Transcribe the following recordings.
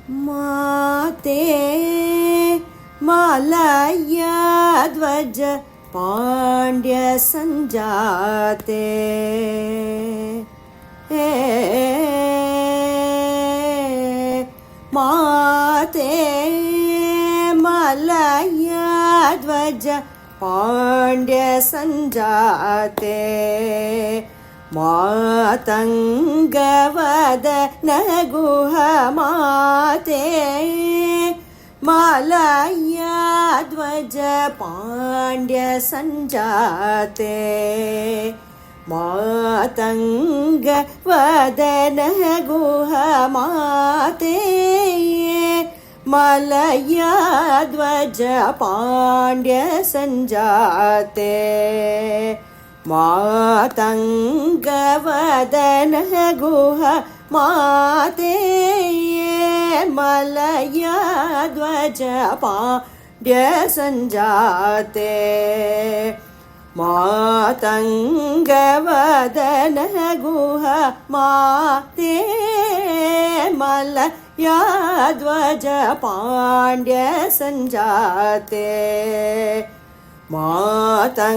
माते मलयध्वज पाण्ड्य संजाते माते मलयध्वज पाण्ड्य संजाते मातङ्गवदन गुहमाते मलयध्वज पाण्ड्य संजाते मातङ्गवदन गुहमाते मलयध्वज पाण्ड्य संजाते मातङ्गवदन गुहमाते मलयध्वज पाण्ड्य संजाते मातङ्गवदन गुहमाते मलयध्वज पाण्ड्य संजाते मातङ्गवदन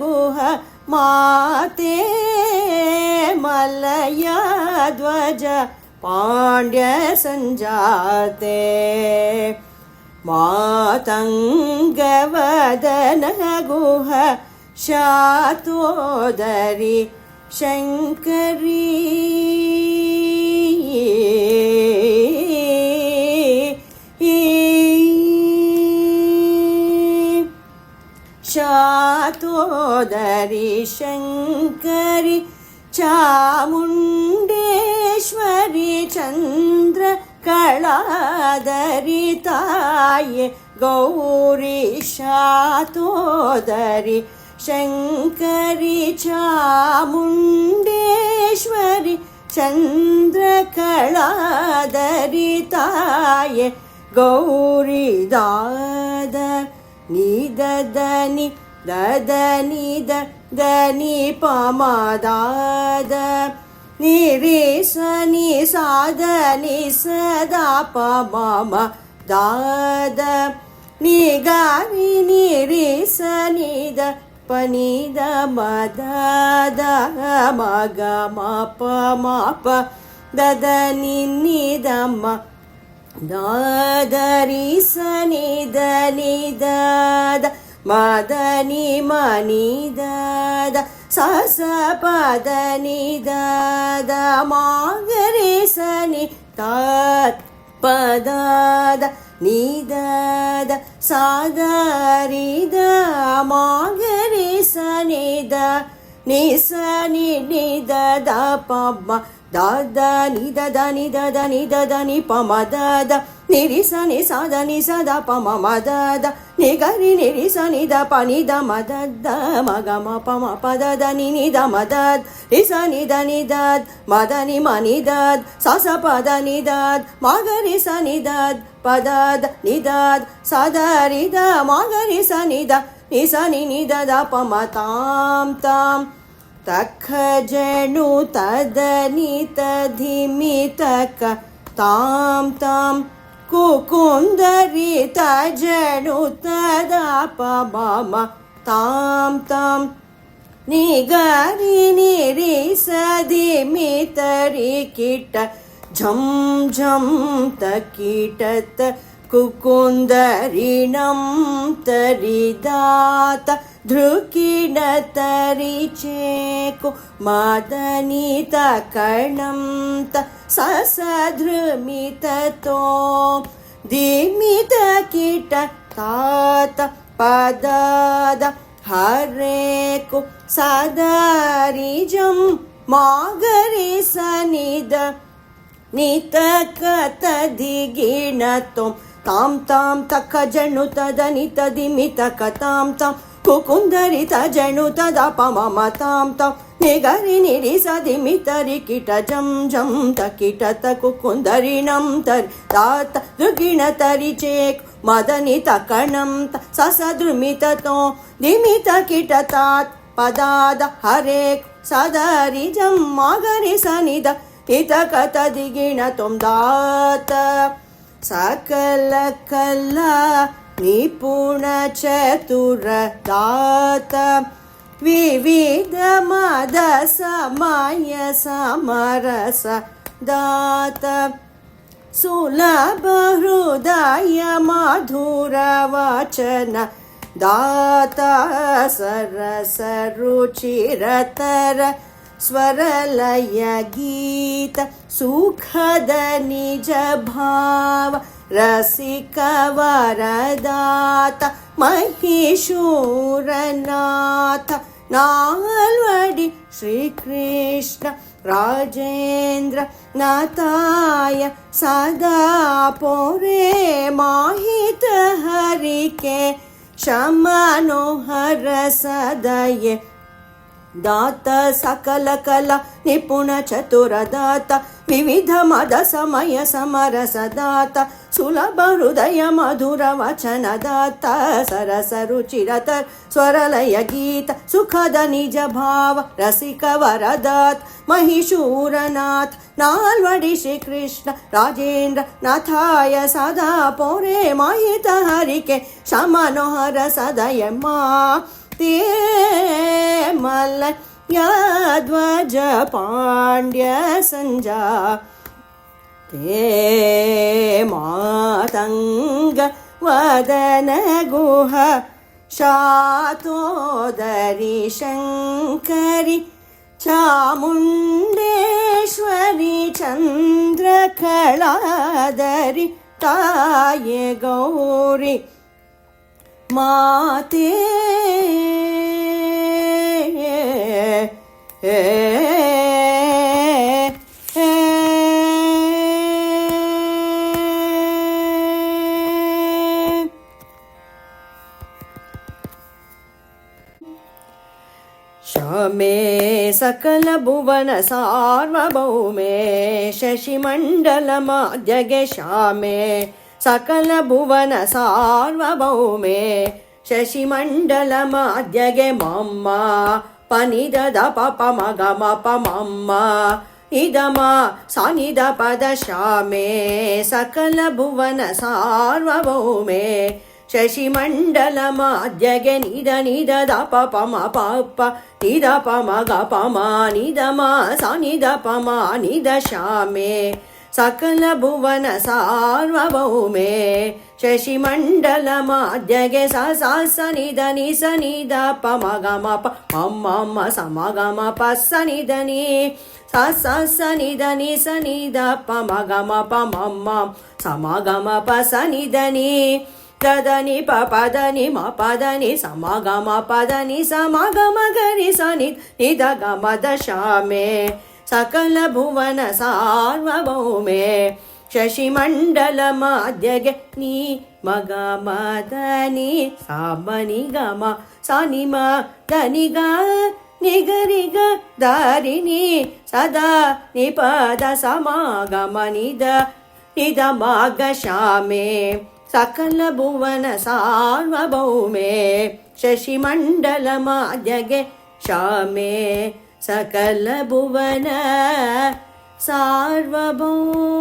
गुहमाते मलयध्वज पाण्ड्य संजाते मातङ्गवदन गुहशातोदरी शङ्करी शातोदरी शङ्करी चामुण्डेश्वरी चन्द्रकलाधरी ताये गौरी शातोदरी शङ्करी चामुण्डेश्वरी चन्द्रकलाधरी ताये गौरी दाद निददनि ददनि दनि पमदाद निरिसनि सादनि सदा पमम दाद निगानि निरिसनि द पनिद मदद मगम पमप ददनि निदम दादरि सनि दनि दद मदनि मनि दद सस पदनि दद मागरि सनि तत् पदद निदद सादरि द मागरि सनि द निसनि निदद पम दाद निदद निदद निदद नि पम दद निरिसनि सादनि सदा पम मदद निगरि निरिसनि द पनि द मदद मगम पम पदद नि द मदद रिसनि द निदद मदनि मनि दद सस पद निदद मगरि सनि दद पदद निदद सदरि द मगरि सनि द निसनि निदद पम ताम ताम तख जनु तदनि तधिमि तक ताम ताम कुकुन्दरि तजनु तदा पमम ताम ताम निगरि निरिसधिमि तरि किट झम झम तकीटत कुकुन्दरिणं तरिदात धृकिण तरिचेकु मदनित कर्णं त ससधृमिततो दिमित किट तात पदद हरेकु सदरिजं मागरि सनिद नितकतदिगिणतो ताम ताम तक जनु तदनि तदिमि तक ताम ताम कुकुन्दरि तजनु तदा पमम ताम ताम निगरि निरिसधिमि तरि किट जं जं तकिट त कुकुन्दरिणं तरि तात दृगिण तरि चेक् मदनि तकणं ससदृमिततो दिमित किट तात पदाद हरेक् सदरिजं मागरि सनिद हितकतदिगिणतुं दाता सकल कला निपुण चतुर दाता विविध मद समय समरस दाता सुलभ हृदय मधुर वचन दाता सरस रुचिरतर स्वरलय गीत सुखद निज भाव रसिक वरदाता महिषूरनाथ नाल्वडि श्री कृष्ण राजेन्द्र नाथाय सदा पोरे माहित हरिके शमनोहर सदये दाता सकल कला निपुण चतुर दाता विविध मद समय समरस दाता सुलभ हृदय मधुर वचन दाता सरस रुचिरतर स्वरलय गीत सुखद निज भाव रसिक वरदात महिषूरनाथ नाल्वडि श्री कृष्ण राजेन्द्र नाथाय सदा पोरे माहित हरिके शमनोहर सदय मा ते मलयध्वज पाण्ड्य संजा ते मातंग वदन गुह शातोदरी शंकरी चामुंडेश्वरी चंद्रकलाधरी ताये गौरी माते श्यामे सकल भुवन सार्वभौमे शशिमंडल माध्यगे श्यामे सकल भुवन सार्वभौमे शशिमंडल माध्यगे मम्म पनिद द पप मग मप मम्म इदम सानिद पद श्यामे सकल भुवन सार्वभौमे शशिमंडल माध्यगे निद निद द पप म पप निद प मग प म निद म सानिद प म निद श्यामे सकल भुवन सार्वभौमे शशिमंडल माध्यगे स स स निद नि स निद प मग म प मम म स मग म प स निद नि स स स निद नि स निद प मग म प मम स मग म प स निद नि ददनि प पदनि म पदनि स मग म पदनि स मग म गरि स निद ग म द श्यामे सकल भुवन सार्वभौमे शशिमंडल माध्यगे नि मग मदनि सामनि गम सानि म दनि ग निगरि ग दारिनि सदा निपद समागम निद निद मग श्यामे सकल भुवन सार्वभौमे शशिमंडल माध्यगे श्यामे सकल भुवन सार्वभौमे।